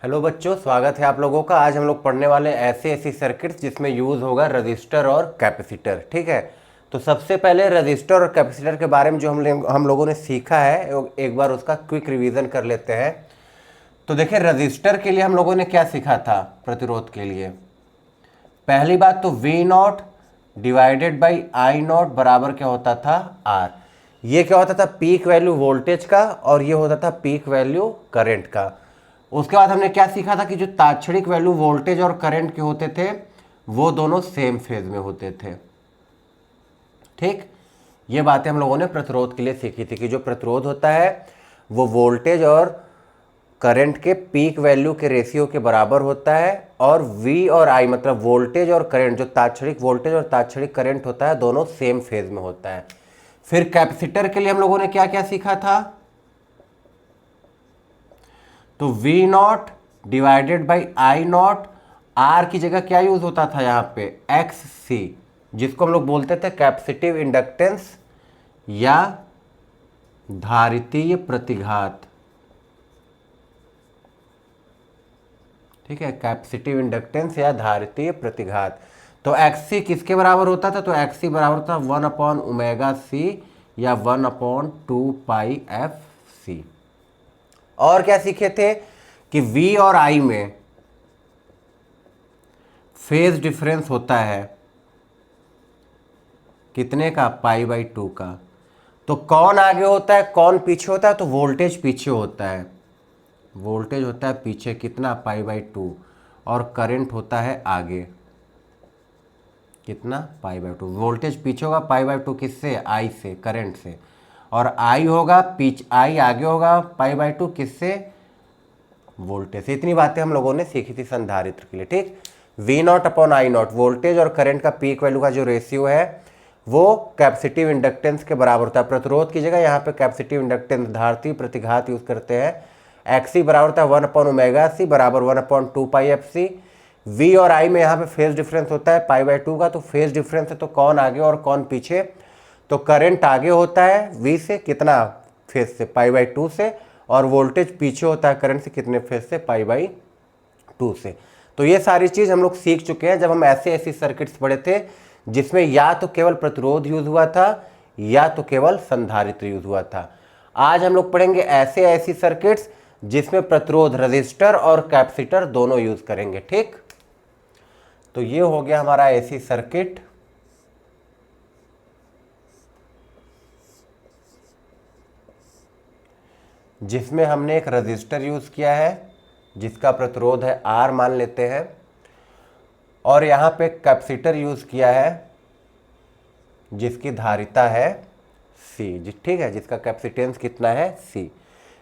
Hello बच्चों, स्वागत है आप लोगों का। आज हम लोग पढ़ने वाले ऐसे सर्किट्स जिसमें यूज़ होगा रजिस्टर और कैपेसिटर। ठीक है, तो सबसे पहले रजिस्टर और कैपेसिटर के बारे में जो हम लोगों ने सीखा है एक बार उसका क्विक रिवीजन कर लेते हैं। तो देखिए, रजिस्टर के लिए हम लोगों ने क्या सीखा था प्रतिरोध के लिए। पहली बात तो V not divided by I nought बराबर क्या होता था, R। ये क्या होता था, पीक वैल्यू वोल्टेज का, और ये होता था पीक वैल्यू करंट का। उसके बाद हमने क्या सीखा था कि जो तात्क्षणिक वैल्यू वोल्टेज और करंट के होते थे वो दोनों सेम फेज में होते थे। ठीक, ये बातें हम लोगों ने प्रतिरोध के लिए सीखी थी कि जो प्रतिरोध होता है वो वोल्टेज और करंट के पीक वैल्यू के रेशियो के बराबर होता है, और V और I मतलब वोल्टेज और करंट, जो तात्क्षणिक वोल्टेज और तात्क्षणिक करंट होता है दोनों सेम फेज में होता है। फिर कैपेसिटर के लिए हम लोगों ने क्या क्या सीखा था, तो V not divided by I not, R की जगह क्या यूज होता था यहाँ पे XC, जिसको हम लोग बोलते थे कैपेसिटिव इंडक्टेंस या धारितीय प्रतिघात। ठीक है, कैपेसिटिव इंडक्टेंस या धारितीय प्रतिघात। तो XC किसके बराबर होता था, तो XC बराबर था 1/ωc या 1/2πfc। और क्या सीखे थे कि V और I में फेज डिफरेंस होता है कितने का, π/2 का। तो कौन आगे होता है कौन पीछे होता है, तो वोल्टेज पीछे होता है, वोल्टेज होता है पीछे कितना, π/2, और करंट होता है आगे कितना, π/2। वोल्टेज पीछे होगा π/2 किससे, I से, करंट से, और I होगा I आगे होगा π/2 किससे, वोल्टेज से। इतनी बातें हम लोगों ने सीखी थी संधारित्र के लिए। ठीक, V not upon I not, voltage और करंट का पीक वैल्यू का जो रेशियो है वो कैपेसिटिव इंडक्टेंस के बराबर होता है। प्रतिरोध की जगह यहाँ पे कैपेसिटिव इंडक्टेंस धारितीय प्रतिघात यूज करते हैं। XC बराबर होता है 1/ωc बराबर 1/2πfc। V और I में यहाँ पे फेज डिफरेंस होता है π/2 का, तो फेज डिफरेंस है तो कौन आगे और कौन पीछे, तो करंट आगे होता है V से कितना फेज से, π/2 से, और वोल्टेज पीछे होता है करंट से कितने फेज से, π/2 से। तो ये सारी चीज हम लोग सीख चुके हैं जब हम ऐसे सर्किट्स पढ़े थे जिसमें या तो केवल प्रतिरोध यूज हुआ था या तो केवल संधारित्र यूज हुआ था। आज हम लोग पढ़ेंगे ऐसी सर्किट्स जिसमें प्रतिरोध रजिस्टर और कैपेसिटर दोनों यूज करेंगे। ठीक, तो ये हो गया हमारा ऐसी सर्किट जिसमें हमने एक रजिस्टर यूज किया है जिसका प्रतिरोध है R मान लेते हैं, और यहां पे कैपेसिटर यूज किया है जिसकी धारिता है C। ठीक है, जिसका कैपेसिटेंस कितना है, C।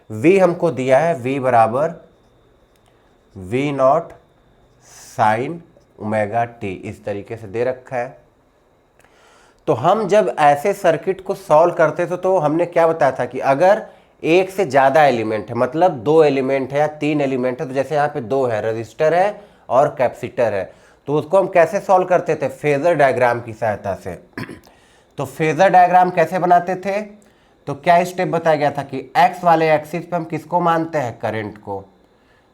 V हमको दिया है V बराबर V नॉट साइन ωt, इस तरीके से दे रखा है। तो हम जब ऐसे सर्किट को सॉल्व करते थे तो हमने क्या बताया था कि अगर एक से ज्यादा एलिमेंट है, मतलब 2 एलिमेंट है या 3 एलिमेंट है, तो जैसे यहाँ पे 2 है, रजिस्टर है और कैपेसिटर है, तो उसको हम कैसे सॉल्व करते थे, फेजर डायग्राम की सहायता से। तो फेजर डायग्राम कैसे बनाते थे, तो क्या स्टेप बताया गया था कि एक्स वाले एक्सिस पे हम किसको मानते हैं, करंट को,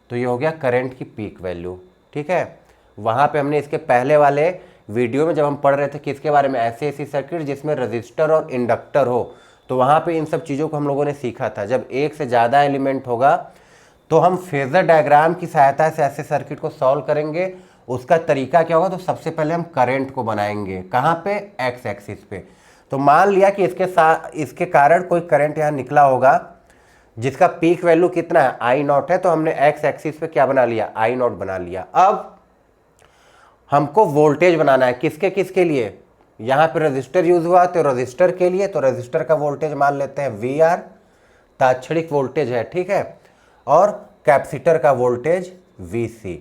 तो ये हो गया करंट की पीक वैल्यू। ठीक है, वहां पे हमने इसके पहले वाले वीडियो में जब हम पढ़ रहे थे किसके बारे में, ऐसी सर्किट जिसमें रजिस्टर और इंडक्टर हो, तो वहां पे इन सब चीजों को हम लोगों ने सीखा था। जब एक से ज्यादा एलिमेंट होगा तो हम फेजर डायग्राम की सहायता से ऐसे सर्किट को सॉल्व करेंगे। उसका तरीका क्या होगा, तो सबसे पहले हम करंट को बनाएंगे कहाँ पे, एक्स एक्सिस पे। तो मान लिया कि इसके कारण कोई करंट यहाँ निकला होगा जिसका पीक वैल्यू कितना है, आई नॉट है, तो हमने एक्स एक्सिस पे क्या बना लिया, आई नॉट बना लिया। अब हमको वोल्टेज बनाना है, किसके किसके लिए, यहाँ पे रजिस्टर यूज हुआ तो रजिस्टर के लिए, तो रजिस्टर का वोल्टेज मान लेते हैं VR, तात्क्षणिक वोल्टेज है। ठीक है, और कैपेसिटर का वोल्टेज VC।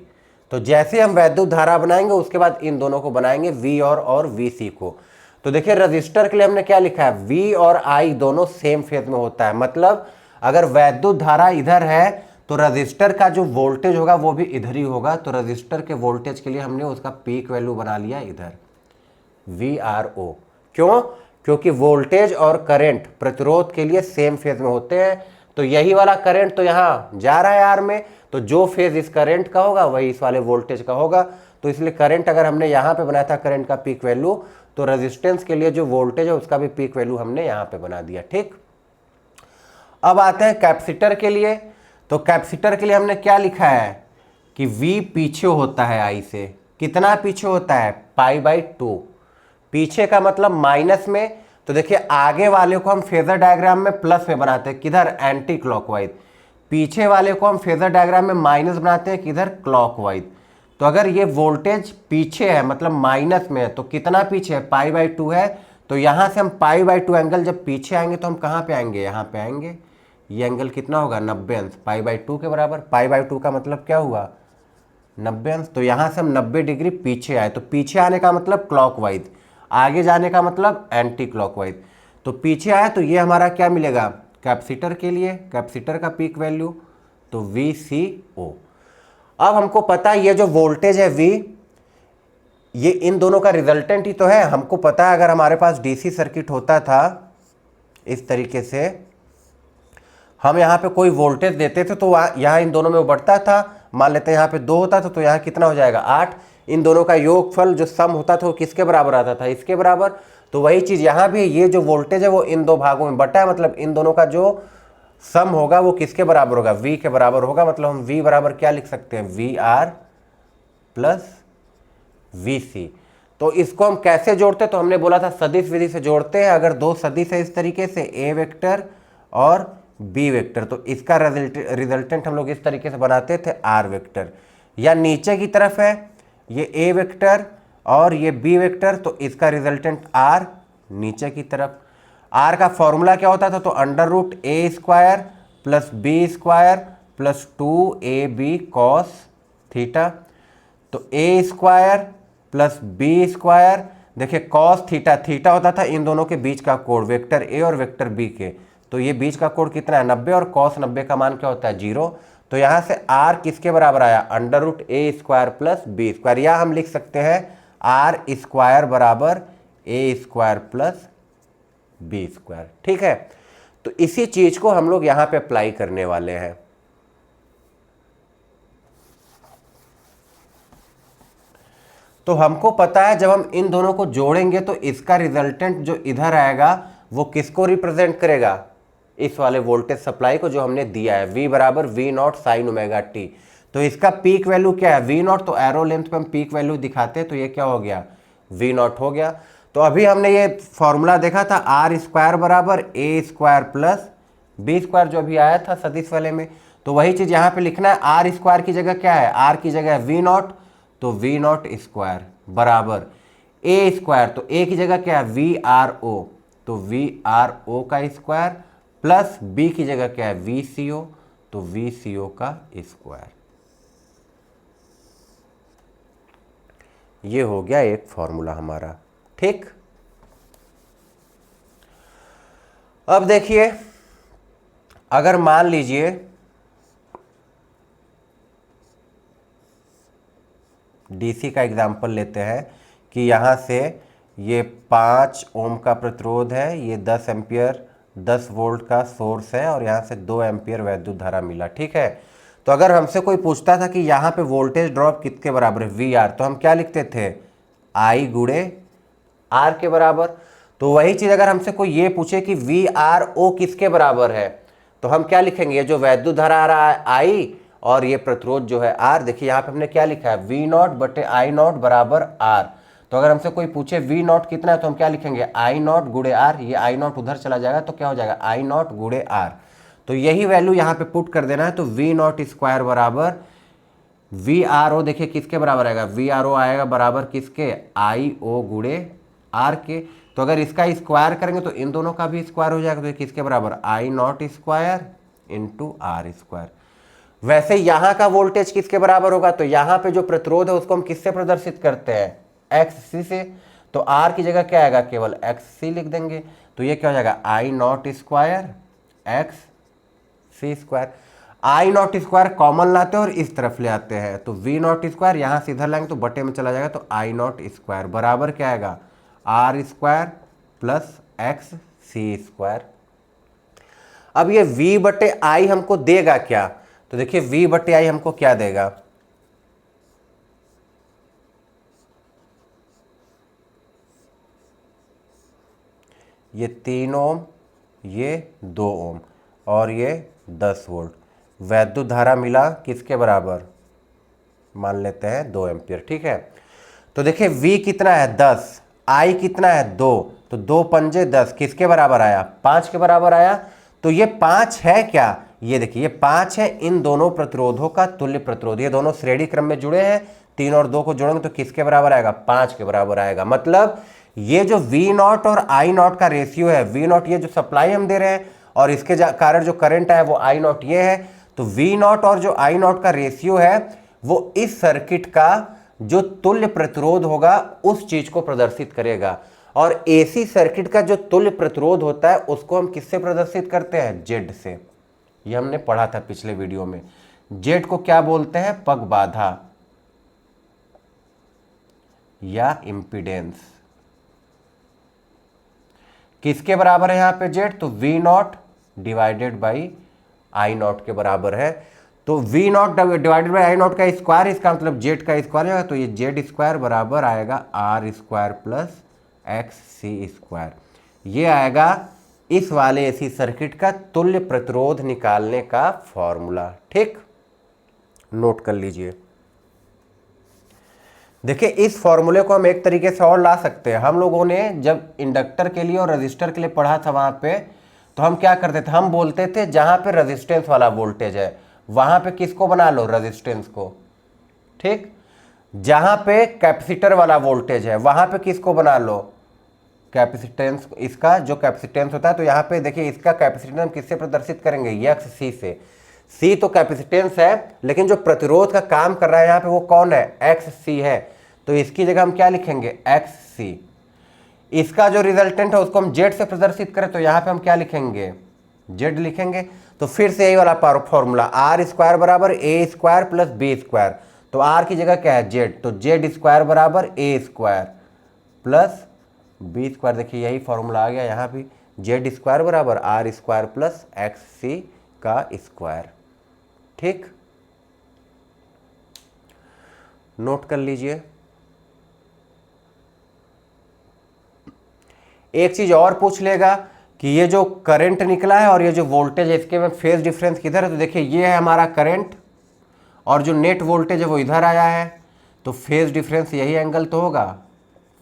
तो जैसे हम वैद्युत धारा बनाएंगे उसके बाद इन दोनों को बनाएंगे V और VC को। तो देखिए, रजिस्टर के लिए हमने क्या लिखा है, V और I दोनों सेम फेज में होता है, मतलब अगर वैद्युत धारा इधर है तो रजिस्टर का जो वोल्टेज होगा वो भी इधर ही होगा। तो रजिस्टर के वोल्टेज के लिए हमने उसका पीक वैल्यू बना लिया इधर, VRO। क्यों, क्योंकि वोल्टेज और करंट प्रतिरोध के लिए सेम फेज में होते हैं, तो यही वाला करंट तो यहाँ जा रहा है आर में, तो जो फेज इस करंट का होगा वही इस वाले वोल्टेज का होगा। तो इसलिए करंट अगर हमने यहाँ पे बनाया था करंट का पीक वैल्यू, तो रेजिस्टेंस के लिए जो वोल्टेज है उसका भी पीक वैल्यू हमने यहाँ पे बना दिया। ठीक, अब आते हैं कैपेसिटर के लिए। तो कैपेसिटर के लिए हमने क्या लिखा है कि V पीछे होता है I से। कितना पीछे होता है? π/2। पीछे का मतलब माइनस में। तो देखिए आगे वाले को हम फेजर डायग्राम में प्लस में बनाते हैं, किधर? Anti clockwise. पीछे वाले को हम फेजर डायग्राम में माइनस बनाते हैं, किधर? क्लॉकवाइज। तो अगर ये वोल्टेज पीछे है मतलब माइनस में है, तो कितना पीछे है? π/2 है। तो यहां से हम π/2 एंगल जब पीछे आएंगे तो हम कहां पे आएंगे? यहां पे आएंगे। ये एंगल कितना होगा? 90 अंश, π/2 के बराबर। π/2 का मतलब क्या हुआ? 90 अंश। तो यहां से हम 90 डिग्री पीछे आए, तो पीछे आने का मतलब क्लॉकवाइज, आगे जाने का मतलब एंटी क्लॉकवाइज। तो पीछे आए तो ये हमारा क्या मिलेगा? कैपेसिटर के लिए कैपेसिटर का पीक वैल्यू, तो VCO। अब हमको पता है ये जो वोल्टेज है V, ये इन दोनों का रिजल्टेंट ही तो है। हमको पता है अगर हमारे पास डीसी सर्किट होता था इस तरीके से, हम यहाँ पे कोई वोल्टेज देते थे तो यहाँ इन दोनों में वो बढ़ता था। मान लेते हैं यहाँ पे 2 होता था तो यहाँ कितना हो जाएगा? 8। इन दोनों का योगफल जो सम होता था वो किसके बराबर आता था? इसके बराबर। तो वही चीज़ यहाँ भी, ये जो वोल्टेज है वो इन दो भागों में बटा है, मतलब इन दोनों का जो सम होगा वो किसके बराबर होगा? V के बराबर होगा। मतलब हम V बराबर क्या लिख सकते हैं? VR plus VC। तो इसको हम कैसे जोड़ते हैं? तो हमने बोला था सदिश विधि से जोड़ते हैं। अगर दो सदिश है इस तरीके से, A वेक्टर और B वेक्टर, तो इसका रिजल्टेंट हम लोग इस तरीके से बनाते थे R वेक्टर। या नीचे की तरफ है ये A वेक्टर और ये B वेक्टर, तो इसका रिजल्टेंट R नीचे की तरफ। R का फॉर्मूला क्या होता था? तो √A² plus B² plus 2AB cos theta. तो A² प्लस B², देखिए कॉस थीटा, थीटा होता था इन दोनों के बीच का कोण, वेक्टर A और वेक्टर B के। तो ये बीच का कोण कितना है? 90। और cos 90 का मान क्या होता है? 0। तो यहाँ से R किसके बराबर आया? √A² plus B²। या हम लिख सकते हैं R² बराबर A² प्लस B²। ठीक है, तो इसी चीज को हम लोग यहाँ पे अप्लाई करने वाले हैं। तो हमको पता है जब हम इन दोनों को जोड़ेंगे तो इसका रिजल्टेंट जो इधर आएगा वो किसको रिप्रेजेंट करेगा? इस वाले वोल्टेज सप्लाई को जो हमने दिया है, V बराबर V0 sin ωt। तो इसका पीक वैल्यू क्या है? V0। तो एरो लेंथ पे हम पीक वैल्यू दिखाते हैं, तो ये क्या हो गया? V0 हो गया। तो अभी हमने ये फॉर्मूला देखा था R² बराबर A² प्लस B² जो अभी आया था सदिश वाले में। तो वही चीज यहाँ पे लिखना है। R² की जगह क्या है? R की जगह है V0, तो V0² बराबर A², तो A की जगह क्या है? VRO, तो VRO का स्क्वायर प्लस B की जगह क्या है? VCO, तो VCO का स्क्वायर। ये हो गया एक फॉर्मूला हमारा। ठीक, अब देखिए अगर मान लीजिए डीसी का एग्जाम्पल लेते हैं कि यहाँ से ये 5 ओम का प्रतिरोध है, ये 10 एम्पियर 10 वोल्ट का सोर्स है और यहाँ से 2 एम्पियर वैद्युत धारा मिला। ठीक है, तो अगर हमसे कोई पूछता था कि यहाँ पे वोल्टेज ड्रॉप किसके बराबर है? VR, तो हम क्या लिखते थे? I गुणे R के बराबर। तो वही चीज़ अगर हमसे कोई ये पूछे कि VRO किसके बराबर है, तो हम क्या लिखेंगे? जो वैद्युत धारा आ रहा है I और ये प्रतिरोध जो है R। देखिए यहाँ पे हमने क्या लिखा है? V0 बटे I0 बराबर R। तो अगर हमसे कोई पूछे V0 कितना है तो हम क्या लिखेंगे? I0 गुणे R। ये I0 उधर चला जाएगा तो क्या हो जाएगा? I0 गुणे R। तो यही वैल्यू यहाँ पे पुट कर देना है। तो V0² बराबर VRO, देखिए किसके बराबर आएगा? VRO आएगा बराबर किसके? IO गुणे R के। तो अगर इसका स्क्वायर करेंगे तो इन दोनों का भी स्क्वायर हो जाएगा, तो ये किसके बराबर? I0² into R²। वैसे यहाँ का वोल्टेज किसके बराबर होगा? तो यहाँ पे जो प्रतिरोध है उसको हम किससे प्रदर्शित करते हैं? XC से। तो R की जगह क्या आएगा? केवल XC लिख देंगे। तो ये क्या हो जाएगा? I0² XC²। I0² कॉमन लाते हैं और इस तरफ ले आते हैं, तो V0² यहाँ से इधर लाएंगे तो बटे में चला जाएगा, तो I0² बराबर क्या आएगा? R² plus XC²। अब ये V बटे आई हमको देगा क्या, तो देखिए V बटे आई हमको क्या देगा, ये 3 ओम, ये 2 ओम और ये 10 वोल्ट। वैद्युत धारा मिला किसके बराबर, मान लेते हैं 2 एम्पियर। ठीक है, तो देखिए V कितना है 10, I कितना है 2, तो 2 पंजे 10 किसके बराबर आया, 5 के बराबर आया। तो ये 5 है क्या, ये देखिए ये 5 है इन दोनों प्रतिरोधों का तुल्य प्रतिरोध। ये दोनों श्रेणी क्रम में जुड़े हैं, 3 और 2 को जोड़ेंगे तो किसके बराबर आएगा, 5 के बराबर आएगा। मतलब ये जो V0 और I0 का रेशियो है, V0 ये जो सप्लाई हम दे रहे हैं और इसके कारण जो करंट है वो I0 ये है, तो V0 और जो I0 का रेशियो है वो इस सर्किट का जो तुल्य प्रतिरोध होगा उस चीज को प्रदर्शित करेगा। और एसी सर्किट का जो तुल्य प्रतिरोध होता है उसको हम किससे प्रदर्शित करते हैं, जेड से। ये हमने पढ़ा था पिछले वीडियो में। जेड को क्या बोलते हैं, पग बाधा या इंपीडेंस। किसके बराबर है यहां पे जेड, तो V0 डिवाइडेड बाई I0 के बराबर है। तो V0 डिवाइडेड बाई I0 का स्क्वायर, इसका मतलब जेड का स्क्वायर होगा, तो ये जेड स्क्वायर बराबर आएगा r square plus x c square. ये आएगा इस वाले एसी सर्किट का तुल्य प्रतिरोध निकालने का फॉर्मूला। ठीक, नोट कर लीजिए। देखिए इस फॉर्मूले को हम एक तरीके से और ला सकते हैं। हम लोगों ने जब इंडक्टर के लिए और रजिस्टर के लिए पढ़ा था वहां पे, तो हम क्या करते थे, हम बोलते थे जहां पे रेजिस्टेंस वाला वोल्टेज है वहां पे किसको बना लो, रेजिस्टेंस को। ठीक, जहां पे कैपेसिटर वाला वोल्टेज है वहां पे किसको बना लो, कैपेसिटेंस। इसका जो कैपेसिटेंस होता है, तो यहाँ पे देखिए इसका कैपेसिटेंस हम किससे प्रदर्शित करेंगे, एक्स सी से। सी तो कैपेसिटेंस है, लेकिन जो प्रतिरोध का काम कर रहा है यहाँ पे वो कौन है, एक्स सी है। तो इसकी जगह हम क्या लिखेंगे, एक्स सी। इसका जो रिजल्टेंट है उसको हम जेड से प्रदर्शित करें, तो यहाँ पे हम क्या लिखेंगे, जेड लिखेंगे। तो फिर से यही वाला फॉर्मूला, आर स्क्वायर बराबर ए स्क्वायर प्लस बी स्क्वायर। तो आर की जगह क्या है, जेड, तो जेड स्क्वायर बराबर ए स्क्वायर प्लस बी स्क्वायर। देखिए यही फॉर्मूला आ गया यहाँ भी, जेड स्क्वायर बराबर आर स्क्वायर प्लस एक्स सी का स्क्वायर। ठीक, नोट कर लीजिए। एक चीज और पूछ लेगा कि ये जो करंट निकला है और ये जो वोल्टेज है इसके में फेज डिफरेंस किधर है, तो देखिए ये है हमारा करंट और जो नेट वोल्टेज है वो इधर आया है, तो फेज डिफरेंस यही एंगल तो होगा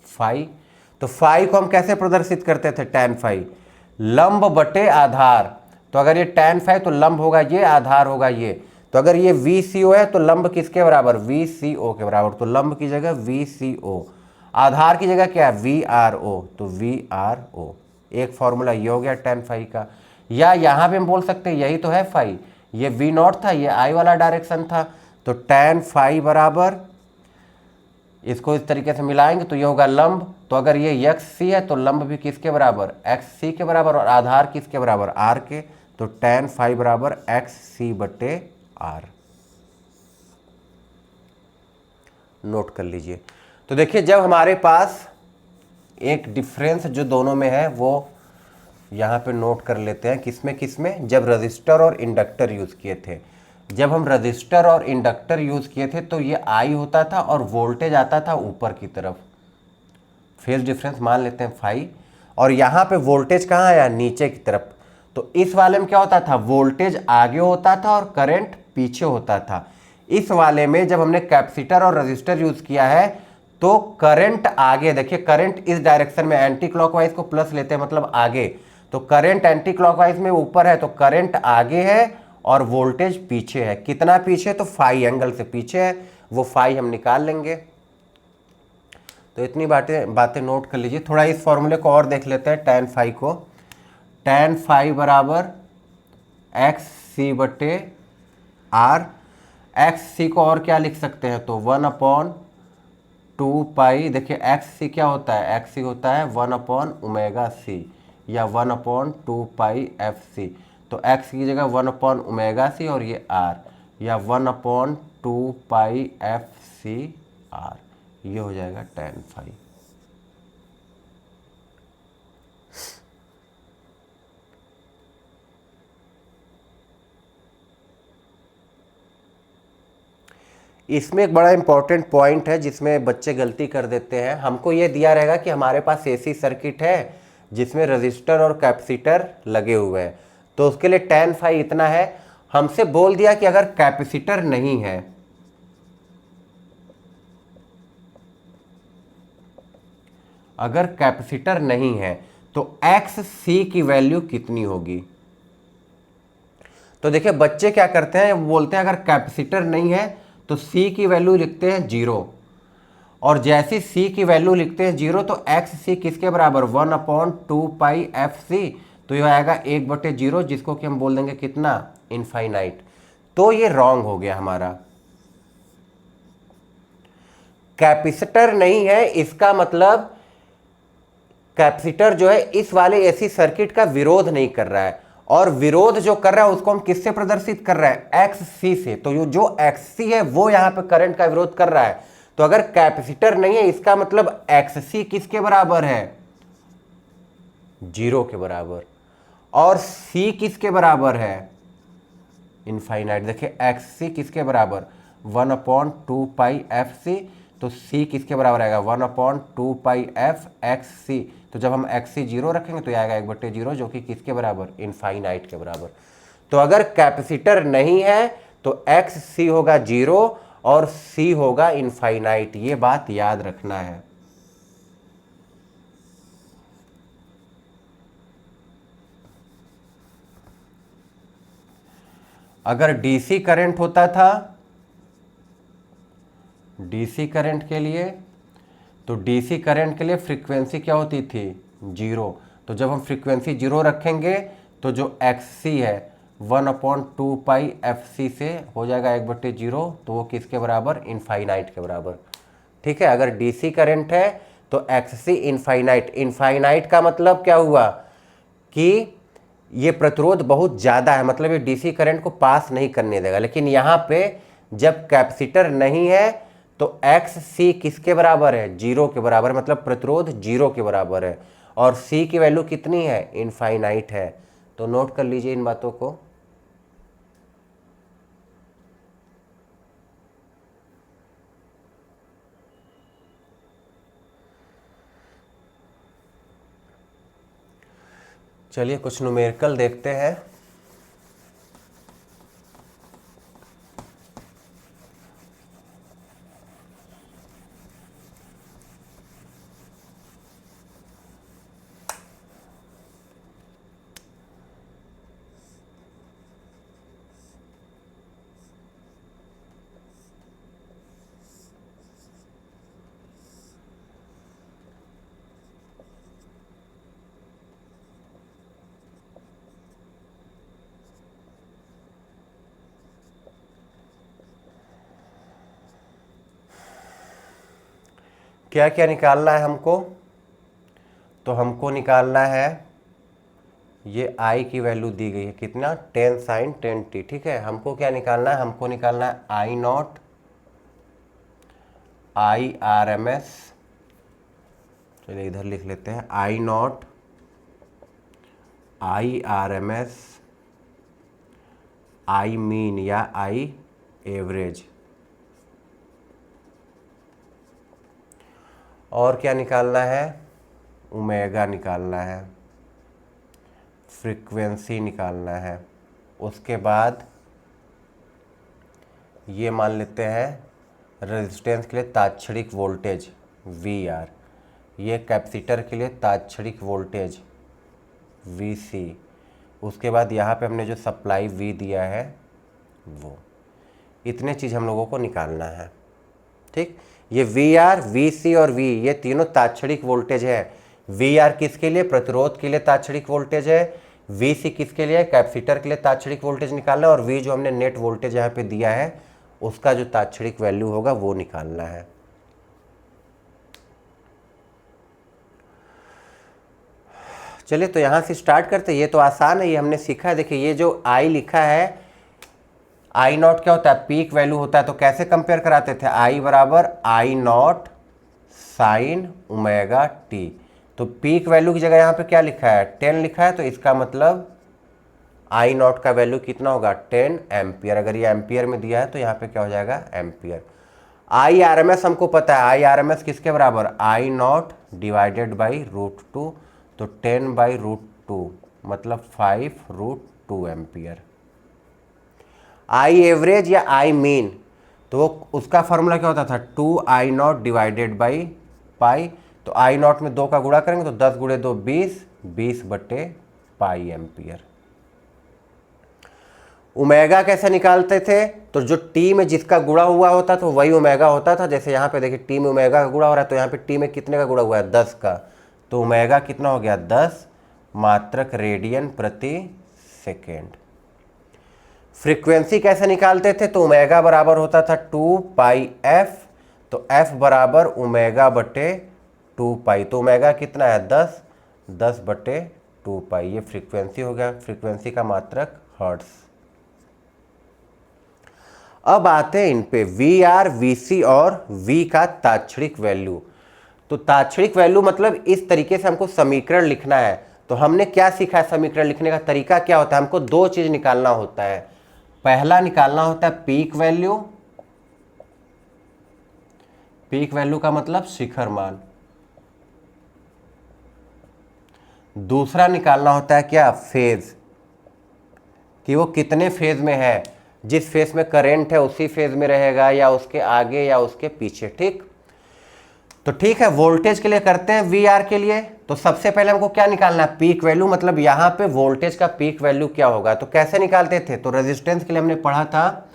फाई। तो फाई को हम कैसे प्रदर्शित करते थे, tan फाई, लंब बटे आधार। तो अगर ये tan फाई तो लंब होगा ये, आधार होगा ये। तो अगर ये VCO है तो लंब किसके बराबर, VCO के बराबर। तो लंब की जगह VCO, आधार की जगह क्या है, VRO, तो VRO। एक फॉर्मूला ये हो गया tan फाई का। या यहां भी हम बोल सकते हैं यही तो है फाई, ये V0 था, ये I वाला डायरेक्शन था, तो tan फाई बराबर, इसको इस तरीके से मिलाएंगे तो ये होगा लंब। तो अगर ये एक्स सी है तो लंब भी किसके बराबर, एक्स सी के बराबर, और आधार किसके बराबर, आर के। तो tan फाई बराबर एक्स सी बटे आर। नोट कर लीजिए। तो देखिए जब हमारे पास एक डिफरेंस जो दोनों में है वो यहाँ पे नोट कर लेते हैं, किसमें किसमें, जब रजिस्टर और इंडक्टर यूज़ किए थे। जब हम रजिस्टर और इंडक्टर यूज़ किए थे तो ये आई होता था और वोल्टेज आता था ऊपर की तरफ, फेज डिफरेंस मान लेते हैं फाई, और यहाँ पे वोल्टेज कहाँ आया, नीचे की तरफ। तो इस वाले में क्या होता था, वोल्टेज आगे होता था और करंट पीछे होता था। इस वाले में जब हमने कैपेसिटर और रजिस्टर यूज़ किया है तो करंट आगे, देखिए करंट इस डायरेक्शन में, एंटी क्लॉकवाइज को प्लस लेते हैं मतलब आगे, तो करंट एंटी क्लॉकवाइज में ऊपर है तो करंट आगे है और वोल्टेज पीछे है। कितना पीछे, तो फाई एंगल से पीछे है, वो फाई हम निकाल लेंगे। तो इतनी बातें नोट कर लीजिए। थोड़ा इस फॉर्मूले को और देख लेते हैं, tan फाई को। tan फाई बराबर एक्स सी बटे आर। एक्स सी को और क्या लिख सकते हैं, तो 1/2 पाई, देखिए एक्स सी क्या होता है, एक्स सी होता है 1/ωc या 1/2 पाई एफ सी। तो एक्स की जगह 1/ωc और ये आर, या 1/2 पाई एफ सी आर, ये हो जाएगा tan फाई। इसमें एक बड़ा इंपॉर्टेंट पॉइंट है जिसमें बच्चे गलती कर देते हैं। हमको ये दिया रहेगा कि हमारे पास एसी सर्किट है जिसमें रजिस्टर और कैपेसिटर लगे हुए हैं, तो उसके लिए tan फाई इतना है। हमसे बोल दिया कि अगर कैपेसिटर नहीं है, अगर कैपेसिटर नहीं है तो एक्स सी की वैल्यू कितनी होगी। तो देखिए बच्चे क्या करते हैं, बोलते हैं अगर कैपेसिटर नहीं है तो सी की वैल्यू लिखते हैं 0, और जैसी सी की वैल्यू लिखते हैं 0 तो एक्स सी किसके बराबर 1/2π/f(c), तो यह आएगा 1/0, जिसको कि हम बोल देंगे कितना, इनफाइनाइट। तो ये रॉन्ग हो गया हमारा। कैपेसिटर नहीं है इसका मतलब कैपेसिटर जो है इस वाले एसी सर्किट का विरोध नहीं कर रहा है, और विरोध जो कर रहा है उसको हम किससे प्रदर्शित कर रहे हैं, एक्स सी से। तो जो एक्स सी है वो यहां पे करंट का विरोध कर रहा है। तो अगर कैपेसिटर नहीं है इसका मतलब एक्स सी किसके बराबर है, 0 के बराबर, और सी किसके बराबर है, इनफाइनाइट। देखिए एक्स सी किसके बराबर 1/2π/f(c), तो c किसके बराबर आएगा 1/2π/f(x(c). तो जब हम एक्स सी 0 रखेंगे तो यह आएगा 1/0, जो कि किसके बराबर, इनफाइनाइट के बराबर। तो अगर कैपेसिटर नहीं है तो एक्स सी होगा 0 और c होगा इनफाइनाइट, ये बात याद रखना है। अगर डीसी करंट होता था, डीसी करंट के लिए, तो डीसी करंट के लिए फ्रीक्वेंसी क्या होती थी, 0। तो जब हम फ्रीक्वेंसी 0 रखेंगे तो जो एक्ससी है 1/2π/f(c) से हो जाएगा 1/0, तो वो किसके बराबर, इनफाइनाइट के बराबर। ठीक है, अगर डीसी करंट है तो एक्ससी इनफाइनाइट। इनफाइनाइट का मतलब क्या हुआ कि ये प्रतिरोध बहुत ज़्यादा है, मतलब ये डीसी करंट को पास नहीं करने देगा। लेकिन यहाँ पे जब कैपेसिटर नहीं है तो एक्स सी किसके बराबर है, 0 के बराबर, मतलब प्रतिरोध 0 के बराबर है, और सी की वैल्यू कितनी है, इनफाइनाइट है। तो नोट कर लीजिए इन बातों को। चलिए कुछ न्यूमेरिकल देखते हैं। क्या क्या निकालना है हमको, तो हमको निकालना है, ये I की वैल्यू दी गई है कितना, 10 sin 10t। ठीक है, हमको क्या निकालना है, हमको निकालना है I0 IRMS। चलिए इधर लिख लेते हैं, I0 IRMS I मीन या I एवरेज। और क्या निकालना है, ओमेगा निकालना है, फ्रीक्वेंसी निकालना है। उसके बाद ये मान लेते हैं रेजिस्टेंस के लिए तात्क्षणिक वोल्टेज VR, ये कैपेसिटर के लिए तात्क्षणिक वोल्टेज VC। उसके बाद यहाँ पे हमने जो सप्लाई V दिया है वो, इतने चीज़ हम लोगों को निकालना है। ठीक, ये VR, VC और V ये तीनों तात्क्षणिक वोल्टेज है। VR किसके लिए, प्रतिरोध के लिए तात्क्षणिक वोल्टेज है, VC किसके लिए, कैपेसिटर के लिए तात्क्षणिक वोल्टेज निकालना है, और V जो हमने नेट वोल्टेज यहाँ पे दिया है उसका जो तात्क्षणिक वैल्यू होगा वो निकालना है। चलिए तो यहाँ से स्टार्ट करते हैं, ये तो आसान है, ये हमने सीखा है। देखिए ये जो I लिखा है, I0 क्या होता है, पीक वैल्यू होता है। तो कैसे कंपेयर कराते थे, I बराबर I0 साइन ओमेगा टी। तो पीक वैल्यू की जगह यहाँ पे क्या लिखा है, 10 लिखा है, तो इसका मतलब I0 का वैल्यू कितना होगा, 10 एम्पियर। अगर ये एम्पियर में दिया है तो यहाँ पे क्या हो जाएगा, ampere. I R M S हमको पता है, आई आर एम एस किसके बराबर, आई नॉट डिवाइडेड बाई √2, तो 10/√2 मतलब 5√2 एम्पियर। आई एवरेज या आई मीन, तो उसका फॉर्मूला क्या होता था, 2I0 डिवाइडेड बाई पाई, तो I0 में 2 का गुणा करेंगे तो 10 × 2 20, 20/पाई एम्पियर। ओमेगा कैसे निकालते थे, तो जो टी में जिसका गुणा हुआ होता था वही ओमेगा होता था। जैसे यहाँ पे देखिए टी में ओमेगा का गुणा हो रहा है, तो यहाँ पे टी में कितने का गुणा हुआ है, 10 का, तो ओमेगा कितना हो गया, 10 मात्रक रेडियन प्रति सेकेंड। फ्रीक्वेंसी कैसे निकालते थे, तो ओमेगा बराबर होता था 2πf, तो f बराबर ω/2π, तो ओमेगा कितना है, 10/2π, ये फ्रीक्वेंसी हो गया, फ्रीक्वेंसी का मात्रक हर्ट्ज। अब आते हैं इन पे VR, VC और V का ताक्षणिक वैल्यू। तो ताक्षणिक वैल्यू मतलब इस तरीके से हमको समीकरण लिखना है। तो हमने क्या सीखा है, समीकरण लिखने का तरीका क्या होता है, हमको 2 चीज निकालना होता है। पहला निकालना होता है पीक वैल्यू, पीक वैल्यू का मतलब शिखर मान। दूसरा निकालना होता है क्या, फेज, कि वो कितने फेज में है, जिस फेज में करंट है उसी फेज में रहेगा या उसके आगे या उसके पीछे। ठीक, तो ठीक है, वोल्टेज के लिए करते हैं VR के लिए। तो सबसे पहले हमको क्या निकालना है, पीक वैल्यू, मतलब यहाँ पे वोल्टेज का पीक वैल्यू क्या होगा। तो कैसे निकालते थे, तो रेजिस्टेंस के लिए हमने पढ़ा था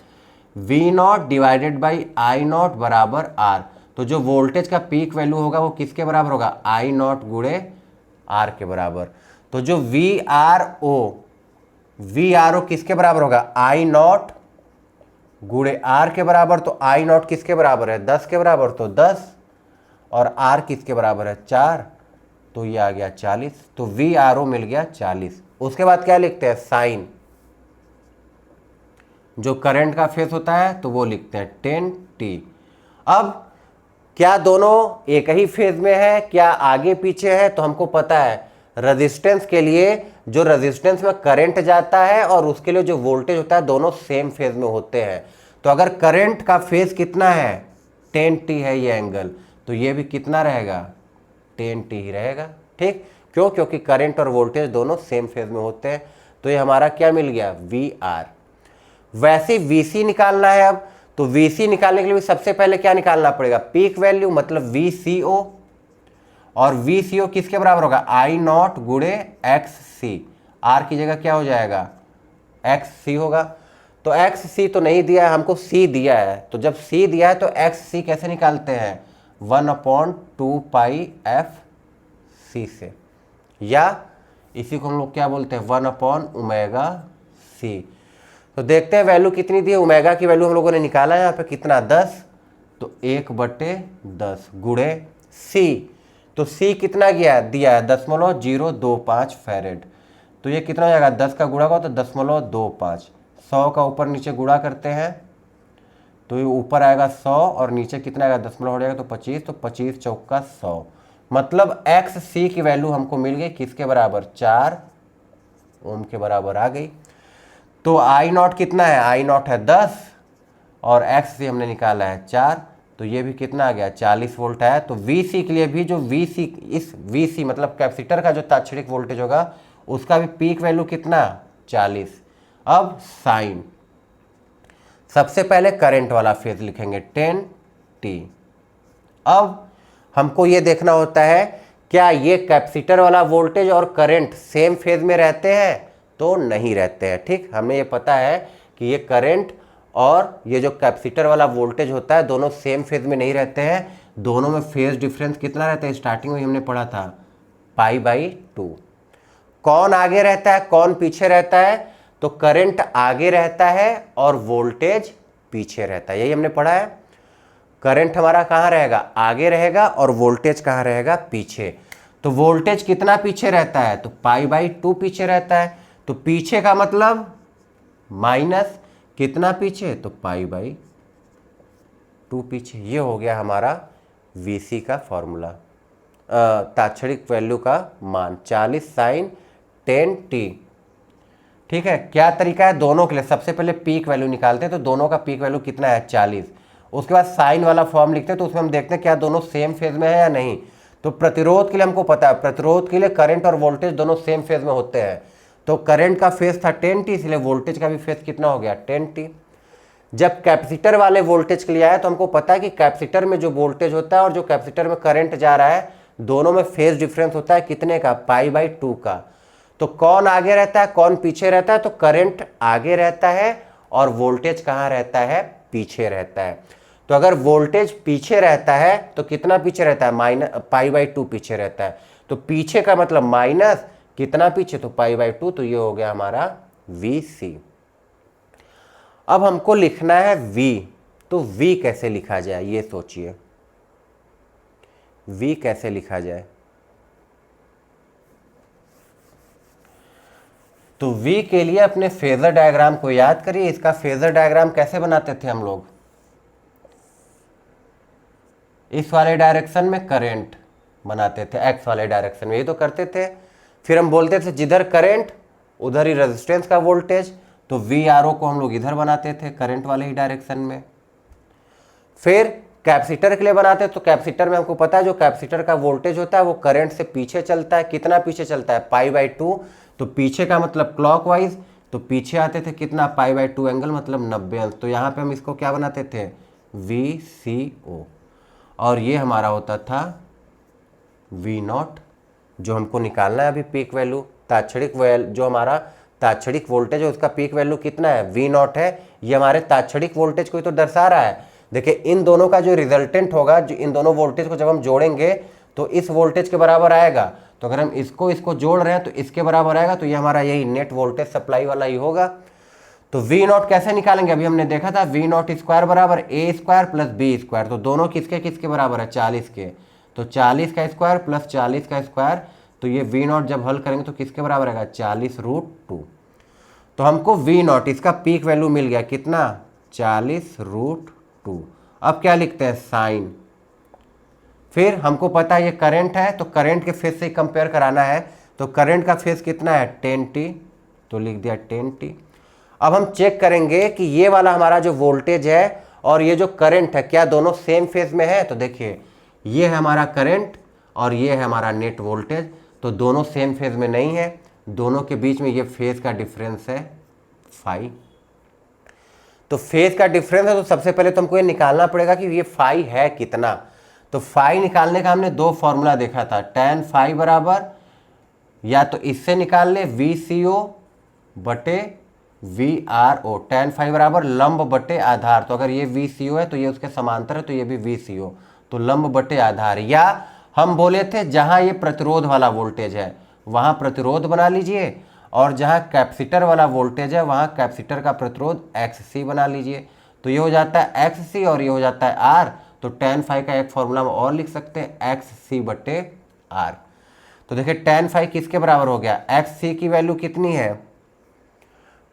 V0 डिवाइडेड बाई I0 बराबर R। तो जो वोल्टेज का पीक वैल्यू होगा वो किसके बराबर होगा, I0 × R के बराबर। तो जो VRO किसके बराबर होगा, I0 × R के बराबर। तो I0 किसके बराबर है, 10 के बराबर, तो 10, और R किसके बराबर है, 4, तो ये आ गया 40। तो VRO मिल गया 40। उसके बाद क्या लिखते हैं, साइन, जो करंट का फेज होता है तो वो लिखते हैं 10t। अब क्या दोनों एक ही फेज में है, क्या आगे पीछे है, तो हमको पता है रेजिस्टेंस के लिए जो रेजिस्टेंस में करंट जाता है और उसके लिए जो वोल्टेज होता है दोनों सेम फेज में होते हैं। तो अगर करंट का फेज कितना है, 10t है ये एंगल, तो ये भी कितना रहेगा, 10t ही रहेगा। ठीक, क्यों, क्योंकि करंट और वोल्टेज दोनों सेम फेज में होते हैं। तो ये हमारा क्या मिल गया, VR। वैसे VC निकालना है अब, तो VC निकालने के लिए भी सबसे पहले क्या निकालना पड़ेगा, पीक वैल्यू, मतलब VCO, और VCO किसके बराबर होगा, I0 × XC। R की जगह क्या हो जाएगा, XC होगा। तो XC तो नहीं दिया है हमको, C दिया है। तो जब C दिया है तो XC कैसे निकालते हैं, 1/2πfc से, या इसी को हम लोग क्या बोलते हैं, 1/ωc। तो देखते हैं वैल्यू कितनी दी है, ओमेगा की वैल्यू हम लोगों ने निकाला है यहाँ पे कितना, 10, तो 1/10 गुणे C। तो C कितना दिया है 0.025 फैरेड। तो ये कितना हो जाएगा, 10 का गुणा होगा तो 0.25, 100 का ऊपर नीचे गुणा करते हैं तो ये ऊपर आएगा 100 और नीचे कितना आएगा, दशमलव हो जाएगा तो 25, तो 25 चौका 100, मतलब XC की वैल्यू हमको मिल गई किसके बराबर, 4 ओम के बराबर आ गई। तो I0 कितना है, I0 है 10 और XC हमने निकाला है 4, तो ये भी कितना आ गया, 40 वोल्ट है। तो VC के लिए भी जो इस VC मतलब कैपेसिटर का जो ताक्षणिक वोल्टेज होगा उसका भी पीक वैल्यू कितना, 40। अब साइन, सबसे पहले करंट वाला फेज लिखेंगे 10t। अब हमको ये देखना होता है क्या ये कैपेसिटर वाला वोल्टेज और करंट सेम फेज में रहते हैं, तो नहीं रहते हैं। ठीक, हमें ये पता है कि ये करंट और ये जो कैपेसिटर वाला वोल्टेज होता है दोनों सेम फेज में नहीं रहते हैं, दोनों में फेज डिफरेंस कितना रहता है, स्टार्टिंग में हमने पढ़ा था π/2। कौन आगे रहता है कौन पीछे रहता है, तो करंट आगे रहता है और वोल्टेज पीछे रहता है, यही हमने पढ़ा है। करंट हमारा कहाँ रहेगा, आगे रहेगा, और वोल्टेज कहाँ रहेगा, पीछे। तो वोल्टेज कितना पीछे रहता है, तो π/2 पीछे रहता है। तो पीछे का मतलब माइनस कितना पीछे, तो π/2 पीछे। ये हो गया हमारा VC का फॉर्मूला, ताक्षणिक वैल्यू का मान 40 साइन 10t। ठीक है, क्या तरीका है दोनों के लिए, सबसे पहले पीक वैल्यू निकालते हैं। तो दोनों का पीक वैल्यू कितना है, 40, उसके बाद साइन वाला फॉर्म लिखते हैं, तो उसमें हम देखते हैं क्या दोनों सेम फेज में है या नहीं। तो प्रतिरोध के लिए हमको पता है, प्रतिरोध के लिए करंट और वोल्टेज दोनों सेम फेज में होते हैं। तो करंट का फेज था 10t, इसलिए वोल्टेज का भी फेज कितना हो गया 10t। जब कैपेसिटर वाले वोल्टेज के लिए आया तो हमको पता है कि कैपेसिटर में जो वोल्टेज होता है और जो कैपेसिटर में करंट जा रहा है, दोनों में फेज डिफरेंस होता है कितने का, π/2 का। तो कौन आगे रहता है कौन पीछे रहता है, तो करंट आगे रहता है और वोल्टेज कहाँ रहता है, पीछे रहता है। तो अगर वोल्टेज पीछे रहता है तो कितना पीछे रहता है, π/2 पीछे रहता है। तो पीछे का मतलब माइनस, कितना पीछे, तो π/2, तो ये हो गया हमारा Vc। अब हमको लिखना है V, तो V कैसे लिखा जाए ये सोचिए, V कैसे लिखा जाए। तो V के लिए अपने फेजर डायग्राम को याद करिए। इसका फेजर डायग्राम कैसे बनाते थे हम लोग, इस वाले डायरेक्शन में करंट बनाते थे, एक्स वाले डायरेक्शन में, ये तो करते थे। फिर हम बोलते थे जिधर करंट उधर ही रेजिस्टेंस का वोल्टेज, तो VRO को हम लोग इधर बनाते थे करंट वाले ही डायरेक्शन में। फिर कैपेसिटर के लिए बनाते हैं, तो कैपेसिटर में हमको पता है जो कैपेसिटर का वोल्टेज होता है वो करंट से पीछे चलता है, कितना पीछे चलता है, π/2। तो पीछे का मतलब क्लॉकवाइज, तो पीछे आते थे कितना, π/2 एंगल मतलब 90 अंश। तो यहाँ पे हम इसको क्या बनाते थे, VCO, और ये हमारा होता था V0, जो हमको निकालना है अभी पीक वैल्यू। ताक्षणिक जो हमारा ताक्षणिक वोल्टेज है उसका पीक वैल्यू कितना है, V0 है। ये हमारे ताक्षणिक वोल्टेज को ही तो दर्शा रहा है। देखिए इन दोनों का जो रिजल्टेंट होगा, जो इन दोनों वोल्टेज को जब हम जोड़ेंगे तो इस वोल्टेज के बराबर आएगा। तो अगर हम इसको जोड़ रहे हैं तो इसके बराबर आएगा, तो ये हमारा यही नेट वोल्टेज सप्लाई वाला ही होगा। तो V0 कैसे निकालेंगे, अभी हमने देखा था V0 स्क्वायर बराबर A square plus B square. तो दोनों किसके किसके बराबर है, 40 के। तो 40 का स्क्वायर प्लस 40 का स्क्वायर, तो ये V0 जब हल करेंगे तो किसके बराबर आएगा, 40√2। तो हमको V0 इसका पीक वैल्यू मिल गया कितना, 40√2। अब क्या लिखते हैं, साइन। फिर हमको पता है ये करंट है, तो करंट के फेज से कंपेयर कराना है। तो करंट का फेज कितना है, 10t, तो लिख दिया 10t। अब हम चेक करेंगे कि ये वाला हमारा जो वोल्टेज है और ये जो करंट है क्या दोनों सेम फेज में है। तो देखिए ये है हमारा करंट और ये है हमारा नेट वोल्टेज, तो दोनों सेम फेज में नहीं है, दोनों के बीच में ये फेज का डिफरेंस है फाई। तो फेज का डिफरेंस है, तो सबसे पहले तो हमको ये निकालना पड़ेगा कि ये फाई है कितना। तो फाई निकालने का हमने दो फॉर्मूला देखा था, tan फाई बराबर या तो इससे निकाल ले VCO बटे VRO। tan फाई बराबर लंब बटे आधार, तो अगर ये VCO है तो ये उसके समांतर है, तो ये भी VCO, तो लंब बटे आधार। या हम बोले थे जहां ये प्रतिरोध वाला वोल्टेज है वहां प्रतिरोध बना लीजिए, और जहां कैपेसिटर वाला वोल्टेज है वहां कैपेसिटर का प्रतिरोध XC बना लीजिए। तो ये हो जाता है XC और ये हो जाता है R। तो tan फाई का एक फॉर्मूला में और लिख सकते हैं, XC बटे R। तो देखिए tan फाई किसके बराबर हो गया, XC की वैल्यू कितनी है,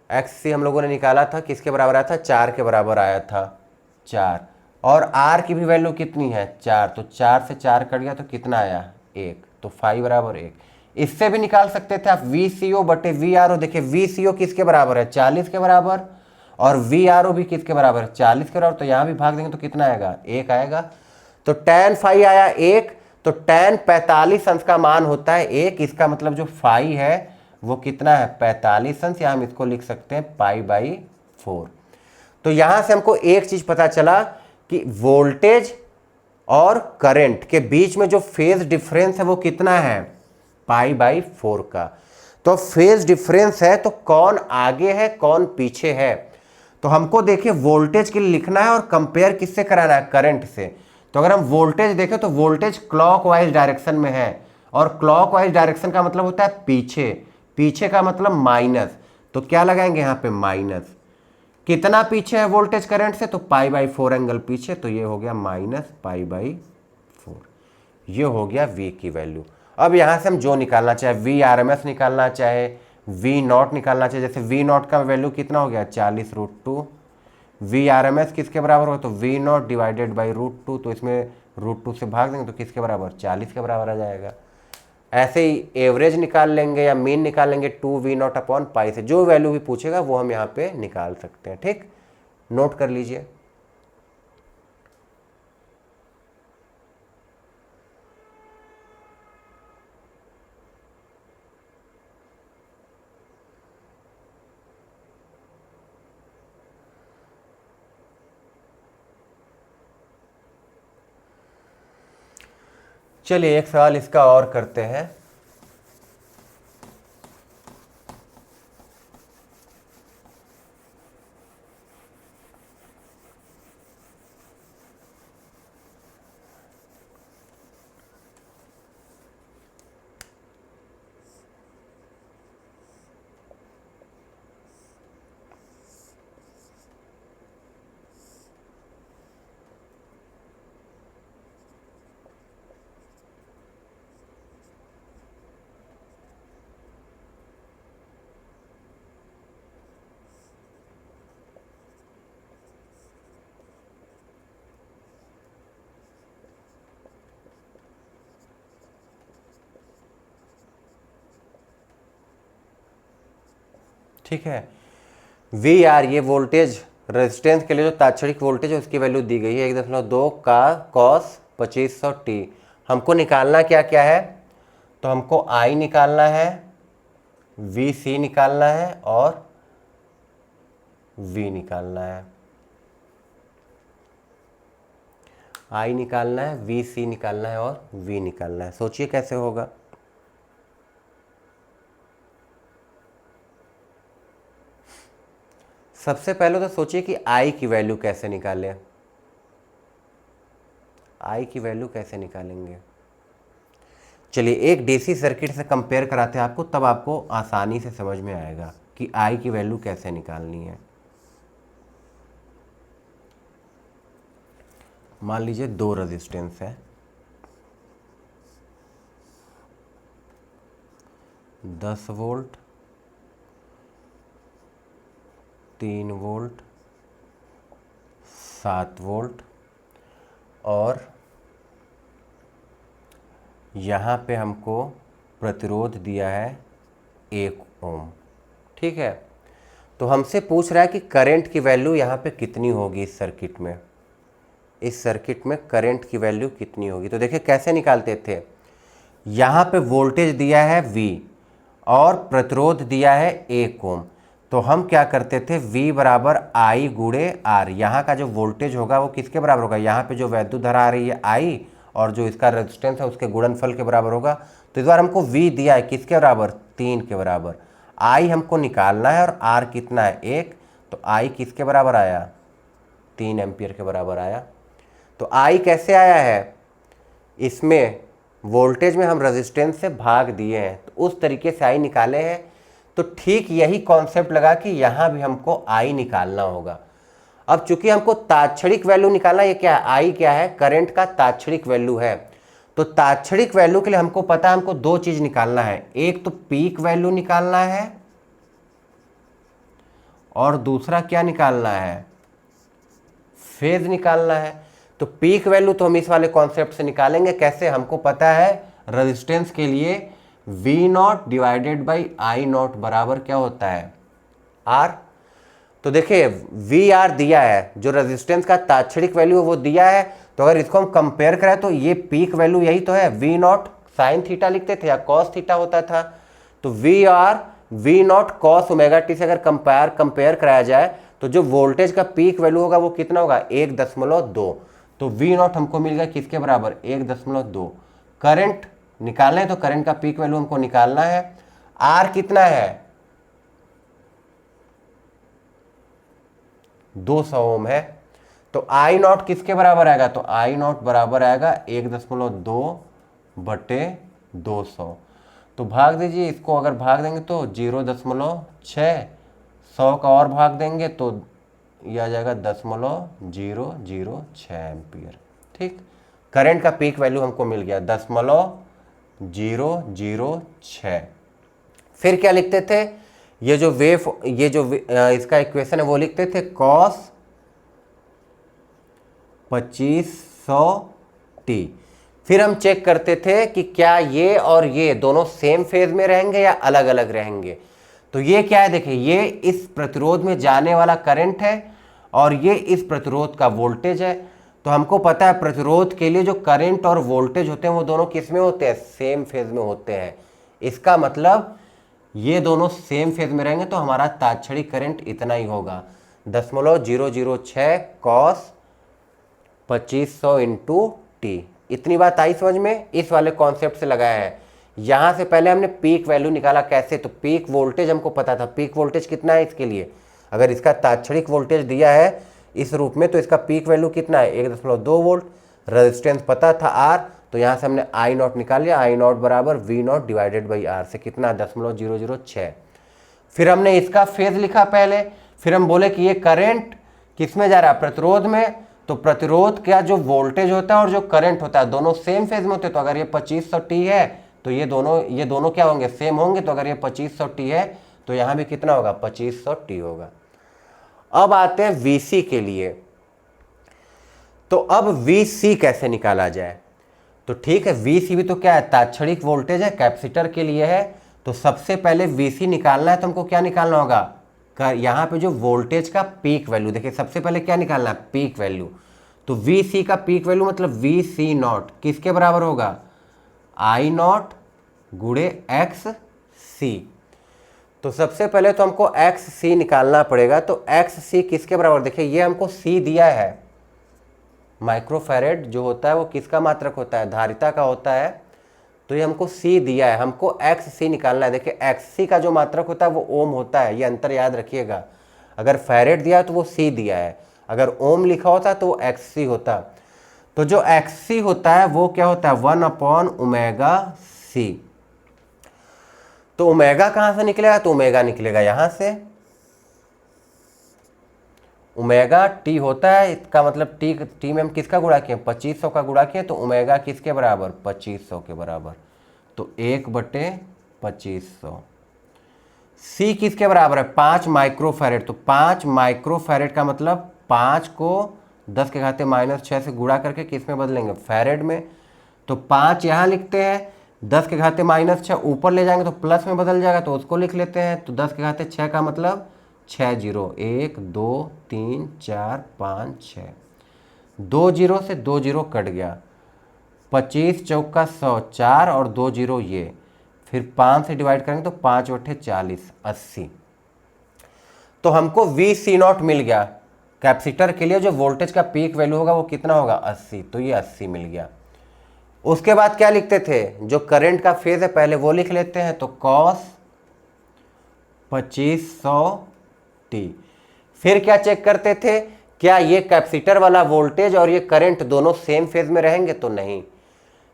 XC हम लोगों ने निकाला था किसके बराबर आया था, 4 के बराबर आया था, 4। और R की भी वैल्यू कितनी है, 4। तो 4 से 4 कट गया तो कितना आया, 1। तो फाई बराबर 1। इससे भी निकाल सकते थे आप VCO बटे VRO। देखिए VCO किसके बराबर है, 40 के बराबर, और VRO भी किसके बराबर है, 40 के बराबर। तो यहाँ भी भाग देंगे तो कितना आएगा, 1 आएगा। तो tan फाई आया 1, तो tan 45 अंश का मान होता है 1। इसका मतलब जो फाई है वो कितना है, 45 अंश, या हम इसको लिख सकते हैं π/4। तो यहाँ से हमको एक चीज पता चला कि वोल्टेज और करंट के बीच में जो फेज डिफरेंस है वो कितना है, π/4 का। तो फेज डिफरेंस है तो कौन आगे है कौन पीछे है। तो हमको देखिए वोल्टेज के लिए लिखना है और कंपेयर किससे कराना है, करंट से। तो अगर हम वोल्टेज देखें तो वोल्टेज क्लॉकवाइज डायरेक्शन में है, और क्लॉकवाइज डायरेक्शन का मतलब होता है पीछे, पीछे का मतलब माइनस। तो क्या लगाएंगे यहाँ पे, माइनस। कितना पीछे है वोल्टेज करंट से, तो π/4 एंगल पीछे, तो ये हो गया -π/4। ये हो गया V की वैल्यू। अब यहाँ से हम जो निकालना चाहे, VRMS निकालना चाहे, V0 निकालना चाहिए। जैसे V0 का वैल्यू कितना हो गया, 40√2। VRMS किसके बराबर हो, तो V0 डिवाइडेड बाई √2। तो इसमें √2 से भाग देंगे तो किसके बराबर, 40 के बराबर आ जाएगा। ऐसे ही एवरेज निकाल लेंगे या मीन निकाल लेंगे 2V0/π से। जो वैल्यू भी पूछेगा वो हम यहाँ पे निकाल सकते हैं। ठीक, नोट कर लीजिए। चलिए एक सवाल इसका और करते हैं। ठीक है, वी आर ये वोल्टेज रेजिस्टेंस के लिए जो तात्क्षणिक वोल्टेज है उसकी वैल्यू दी गई है 1.2 का कॉस 2500 टी। हमको निकालना क्या क्या है, तो हमको आई निकालना है, वी सी निकालना है और वी निकालना है। आई निकालना है, वी सी निकालना है और वी निकालना है। सोचिए कैसे होगा। सबसे पहले तो सोचिए कि आई की वैल्यू कैसे निकालें। आई की वैल्यू कैसे निकालेंगे। चलिए एक डीसी सर्किट से कंपेयर कराते हैं आपको, तब आपको आसानी से समझ में आएगा कि आई की वैल्यू कैसे निकालनी है। मान लीजिए 2 रेजिस्टेंस है, 10 वोल्ट, 3 वोल्ट, 7 वोल्ट और यहाँ पे हमको प्रतिरोध दिया है 1 ओम। ठीक है, तो हमसे पूछ रहा है कि करंट की वैल्यू यहाँ पे कितनी होगी इस सर्किट में। इस सर्किट में करंट की वैल्यू कितनी होगी, तो देखिए कैसे निकालते थे। यहाँ पे वोल्टेज दिया है V और प्रतिरोध दिया है 1 ओम। तो हम क्या करते थे, V बराबर I गुणे R। यहाँ का जो वोल्टेज होगा वो किसके बराबर होगा, यहाँ पे जो वैद्युत धारा आ रही है I और जो इसका रेजिस्टेंस है उसके गुणनफल के बराबर होगा। तो इस बार हमको V दिया है किसके बराबर, 3 के बराबर। I हमको निकालना है और R कितना है 1, तो I किसके बराबर आया, 3 एम्पियर के बराबर आया। तो I कैसे आया है, इसमें वोल्टेज में हम रेजिस्टेंस से भाग दिए हैं, तो उस तरीके से I निकाले हैं। तो ठीक यही कॉन्सेप्ट लगा कि यहाँ भी हमको I निकालना होगा। अब चूंकि हमको तात्क्षणिक वैल्यू निकालना, ये क्या है, I क्या है, करंट का तात्क्षणिक वैल्यू है। तो तात्क्षणिक वैल्यू के लिए हमको पता है हमको 2 चीज निकालना है, एक तो पीक वैल्यू निकालना है और दूसरा क्या निकालना है, फेज निकालना है। तो पीक वैल्यू तो हम इस वाले कॉन्सेप्ट से निकालेंगे। कैसे, हमको पता है रेजिस्टेंस के लिए V0 डिवाइडेड बाई I0 बराबर क्या होता है, R। तो देखिए VR दिया है, जो रेजिस्टेंस का तात्क्षणिक वैल्यू है वो दिया है। तो अगर इसको हम कंपेयर करें तो ये पीक वैल्यू यही तो है, V0 साइन थीटा लिखते थे या कॉस थीटा होता था। तो VR V0 cos omega T से अगर कंपेयर कराया जाए तो जो वोल्टेज का पीक वैल्यू होगा वो कितना होगा, 1.2। तो V0 हमको मिल गया किसके बराबर, 1.2। करंट निकालना है तो करंट का पीक वैल्यू हमको निकालना है। R कितना है, 200 ओम है। तो I0 किसके बराबर आएगा, तो I0 बराबर आएगा 1.2 बटे 200। तो भाग दीजिए इसको, अगर भाग देंगे तो 0.6, 100 का और भाग देंगे तो यह आ जाएगा 0.006 एम्पियर। ठीक, करंट का पीक वैल्यू हमको मिल गया 0.006। फिर क्या लिखते थे, ये जो इसका इक्वेशन है वो लिखते थे कॉस 2500 टी। फिर हम चेक करते थे कि क्या ये और ये दोनों सेम फेज में रहेंगे या अलग अलग रहेंगे। तो ये क्या है, देखिए ये इस प्रतिरोध में जाने वाला करंट है और ये इस प्रतिरोध का वोल्टेज है। तो हमको पता है प्रतिरोध के लिए जो करंट और वोल्टेज होते हैं वो दोनों किस में होते हैं, सेम फेज में होते हैं। इसका मतलब ये दोनों सेम फेज में रहेंगे तो हमारा तात्क्षणिक करंट इतना ही होगा, 0.006 कॉस 2500 इंटू टी। इतनी बात आई समझ में? इस वाले कॉन्सेप्ट से लगाया है। यहाँ से पहले हमने पीक वैल्यू निकाला, कैसे? तो पीक वोल्टेज हमको पता था, पीक वोल्टेज कितना है इसके लिए, अगर इसका तात्क्षणिक वोल्टेज दिया है इस रूप में तो इसका पीक वैल्यू कितना है 1.2 वोल्ट। रेजिस्टेंस पता था आर, तो यहाँ से हमने आई नॉट निकाल लिया, आई नॉट बराबर V nought divided by R से कितना 0.006। फिर हमने इसका फेज लिखा पहले, फिर हम बोले कि ये करंट किस में जा रहा है, प्रतिरोध में। तो प्रतिरोध का जो वोल्टेज होता है और जो करंट होता है दोनों सेम फेज में होते हैं। तो अगर ये 2500 टी है तो ये दोनों क्या होंगे, सेम होंगे। तो अगर ये 2500 टी है तो यहाँ भी कितना होगा, 2500 टी होगा। अब आते हैं VC के लिए। तो अब VC कैसे निकाला जाए? तो ठीक है, VC भी तो क्या है, तात्क्षणिक वोल्टेज है, कैपेसिटर के लिए है। तो सबसे पहले VC निकालना है तो हमको क्या निकालना होगा, यहाँ पे जो वोल्टेज का पीक वैल्यू, देखिए सबसे पहले क्या निकालना है, पीक वैल्यू। तो VC का पीक वैल्यू मतलब VC नॉट किसके बराबर होगा, I नॉट गुणे XC। तो सबसे पहले तो हमको XC निकालना पड़ेगा। तो XC किसके बराबर, देखिए ये हमको C दिया है, माइक्रोफैरेड जो होता है वो किसका मात्रक होता है, धारिता का होता है। तो ये हमको C दिया है, हमको XC निकालना है। देखिए XC का जो मात्रक होता है वो ओम होता है, ये अंतर याद रखिएगा। अगर फैरेड दिया है तो वो C दिया है, अगर ओम लिखा होता तो वो XC होता। तो जो XC होता है वो क्या होता है, 1/ωc। तो ओमेगा कहाँ से निकलेगा, तो ओमेगा निकलेगा यहाँ से। ओमेगा टी होता है, इसका मतलब टी में हम किसका गुणा किए, 2500 का गुणा किए। तो ओमेगा किसके बराबर, 2500 के बराबर। तो 1/2500। सी किसके बराबर है, 5 माइक्रोफैरेड। तो 5 माइक्रोफैरेड का मतलब 5 को 10 के घाते -6 से गुणा करके किस में बदलेंगे, फैरेड में। तो 5 यहाँ लिखते हैं, 10 के घाते -6 ऊपर ले जाएंगे तो प्लस में बदल जाएगा, तो उसको लिख लेते हैं। तो 10 के घाते 6 का मतलब 6 जीरो, 1 2 3 4 5 6, 2 जीरो से 2 जीरो कट गया, 25 चौका 100, 4 और 2 जीरो ये, फिर 5 से डिवाइड करेंगे तो 5/40, 80। तो हमको VC नॉट मिल गया। कैपेसिटर के लिए जो वोल्टेज का पीक वैल्यू होगा वो कितना होगा, 80। तो ये 80 मिल गया। उसके बाद क्या लिखते थे, जो करंट का फेज है पहले वो लिख लेते हैं। तो cos 2500t। फिर क्या चेक करते थे, क्या ये कैपेसिटर वाला वोल्टेज और ये करंट दोनों सेम फेज में रहेंगे, तो नहीं,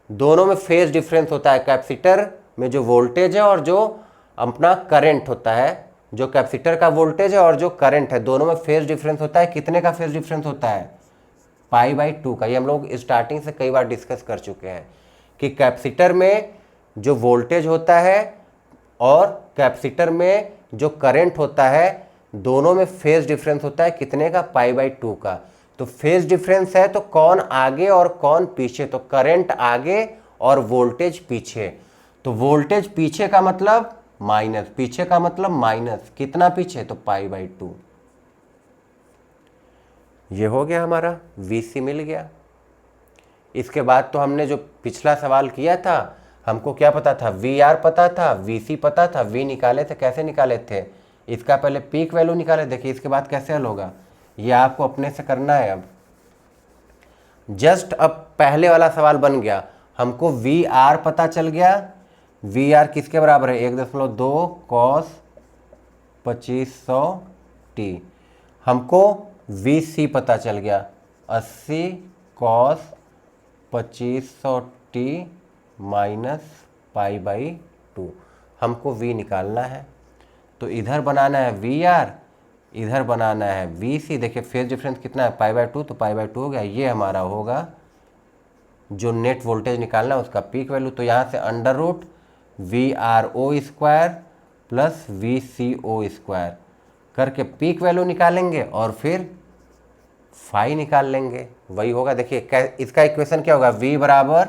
दोनों में फेज डिफरेंस होता है। कैपेसिटर में जो वोल्टेज है और जो अपना करंट होता है, जो कैपेसिटर का वोल्टेज है और जो करंट है दोनों में फेज डिफरेंस होता है। कितने का फेज डिफरेंस होता है, π/2 का। ये हम लोग स्टार्टिंग से कई बार डिस्कस कर चुके हैं कि कैपेसिटर में जो वोल्टेज होता है और कैपेसिटर में जो करंट होता है दोनों में फेज डिफरेंस होता है कितने का, π/2 का। तो फेज डिफरेंस है तो कौन आगे और कौन पीछे, तो करंट आगे और वोल्टेज पीछे। तो वोल्टेज पीछे का मतलब माइनस, पीछे का मतलब माइनस, कितना पीछे, तो π/2। ये हो गया हमारा, VC मिल गया। इसके बाद तो हमने जो पिछला सवाल किया था, हमको क्या पता था, VR पता था, VC पता था। V निकाले थे, कैसे निकाले थे, इसका पहले पीक वैल्यू निकाले। देखिए इसके बाद कैसे हल होगा, ये आपको अपने से करना है। अब जस्ट अब पहले वाला सवाल बन गया, हमको VR पता चल गया। VR किसके बराबर है, 1.2 cos 2500t। हमको VC पता चल गया, 80 cos 2500t माइनस π/2। हमको V निकालना है। तो इधर बनाना है VR, इधर बनाना है VC। देखिए फेज डिफरेंस कितना है, π/2, तो π/2 हो गया। ये हमारा होगा जो नेट वोल्टेज निकालना है उसका पीक वैल्यू। तो यहाँ से √VRO² प्लस VCO² करके पीक वैल्यू निकालेंगे और फिर फाई निकाल लेंगे, वही होगा। देखिए इसका इक्वेशन क्या होगा, V बराबर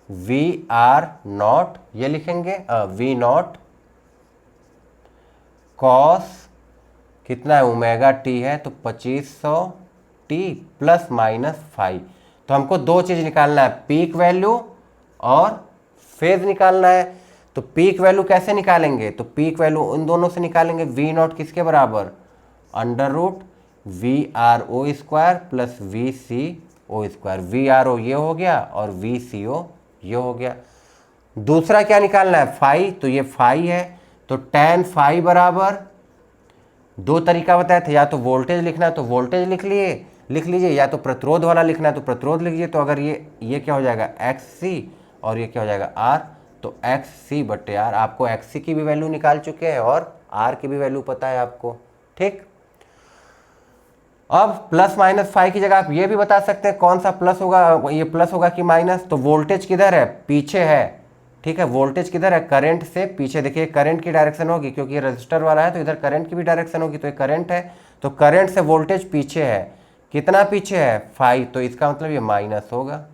VR नॉट, ये लिखेंगे V नॉट कॉस कितना है, ω/t है तो 2500t प्लस माइनस फाई। तो हमको दो चीज़ निकालना है, पीक वैल्यू और फेज निकालना है। तो पीक वैल्यू कैसे निकालेंगे, तो पीक वैल्यू उन दोनों से निकालेंगे। V नॉट किसके बराबर, √VRO² plus VCO²। O square, V R O ये हो गया और वी सी ओ ये हो गया। दूसरा क्या निकालना है, फाई, तो ये फाई है, तो tan फाई बराबर, दो तरीका बताया था, या तो वोल्टेज लिखना है तो वोल्टेज लिख लीजिए, या तो प्रतिरोध वाला लिखना है तो प्रतिरोध लिख लीजिए। तो अगर ये क्या हो जाएगा एक्स सी और ये क्या हो जाएगा आर, तो एक्स सी बटे आर। आपको एक्स सी की भी वैल्यू निकाल चुके हैं और आर की भी वैल्यू पता है आपको, ठीक। अब प्लस माइनस फाइव की जगह आप ये भी बता सकते हैं कौन सा प्लस होगा, ये प्लस होगा कि माइनस। तो वोल्टेज किधर है, पीछे है, ठीक है, वोल्टेज किधर है, करंट से पीछे। देखिए करंट की डायरेक्शन होगी, क्योंकि ये रजिस्टर वाला है तो इधर करंट की भी डायरेक्शन होगी, तो ये करंट है, तो करंट से वोल्टेज पीछे है। कितना पीछे है, 5, तो इसका मतलब ये माइनस होगा।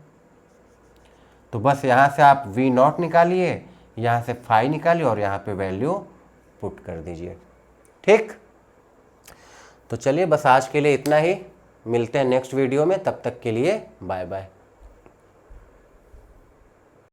तो बस यहाँ से आप वी नॉट निकालिए, यहाँ से 5 निकालिए और यहाँ पे वैल्यू पुट कर दीजिए, ठीक। तो चलिए बस आज के लिए इतना ही, मिलते हैं नेक्स्ट वीडियो में, तब तक के लिए बाय बाय।